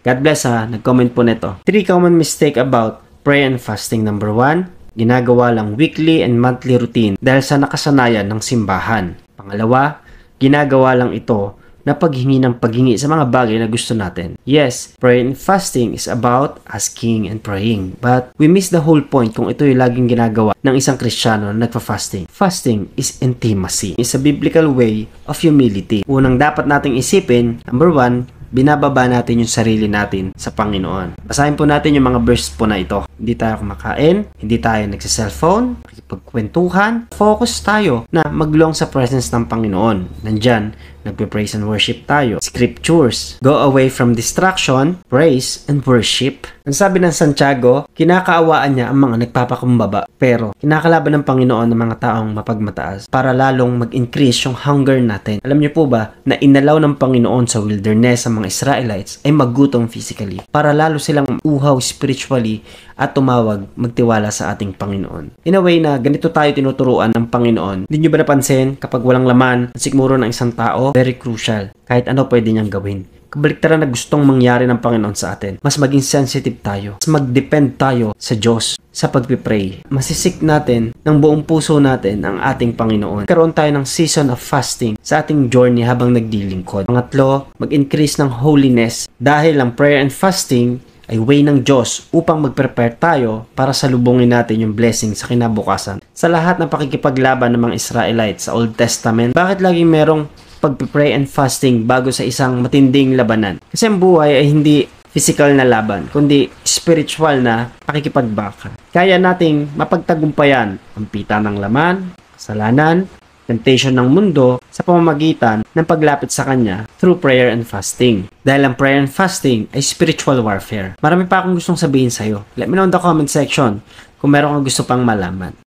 God bless ha, nag-comment po nito. 3 common mistake about prayer and fasting. Number 1, ginagawa lang weekly and monthly routine dahil sa nakasanayan ng simbahan. Pangalawa, ginagawa lang ito na paghingi ng paghingi sa mga bagay na gusto natin. Yes, prayer and fasting is about asking and praying. But we miss the whole point kung ito yung laging ginagawa ng isang Kristiyano na nagpa-fasting. Fasting is intimacy. It's a biblical way of humility. Unang dapat nating isipin, number 1, binababa natin yung sarili natin sa Panginoon. Basahin po natin yung mga verse po na ito. Hindi tayo kumakain, hindi tayo nagsa-cellphone, pagkwentuhan. Focus tayo na maglong sa presence ng Panginoon. Nandyan, nagpe-praise and worship tayo. Scriptures. Go away from distraction, praise, and worship. Ang sabi ng Santiago, kinakaawaan niya ang mga nagpapakumbaba. Pero, kinakalaban ng Panginoon ng mga taong mapagmataas para lalong mag-increase yung hunger natin. Alam niyo po ba na inalaw ng Panginoon sa wilderness ang mga Israelites ay maggutom physically para lalo silang uhaw spiritually at tumawag magtiwala sa ating Panginoon. In a way na ganito tayo tinuturuan ng Panginoon. Hindi nyo ba napansin kapag walang laman at sigmuro ng isang tao, very crucial. Kahit ano pwede niyang gawin. Kabaliktaran na gustong mangyari ng Panginoon sa atin. Mas maging sensitive tayo. Mas mag-depend tayo sa Diyos sa pagpipray. Masisik natin ng buong puso natin ang ating Panginoon. Karoon tayo ng season of fasting sa ating journey habang nagdilingkod. Pangatlo, mag-increase ng holiness dahil ang prayer and fasting ay way ng Diyos upang mag-prepare tayo para salubungin natin yung blessing sa kinabukasan. Sa lahat ng pakikipaglaban ng mga Israelites sa Old Testament, bakit laging merong pag-pray and fasting bago sa isang matinding labanan? Kasi ang buhay ay hindi physical na laban, kundi spiritual na pakikipagbakan. Kaya nating mapagtagumpayan ang pita ng laman, kasalanan, temptation ng mundo sa pamamagitan ng paglapit sa Kanya through prayer and fasting. Dahil ang prayer and fasting ay spiritual warfare. Marami pa akong gustong sabihin sa'yo. Let me know in the comment section kung meron kang gusto pang malaman.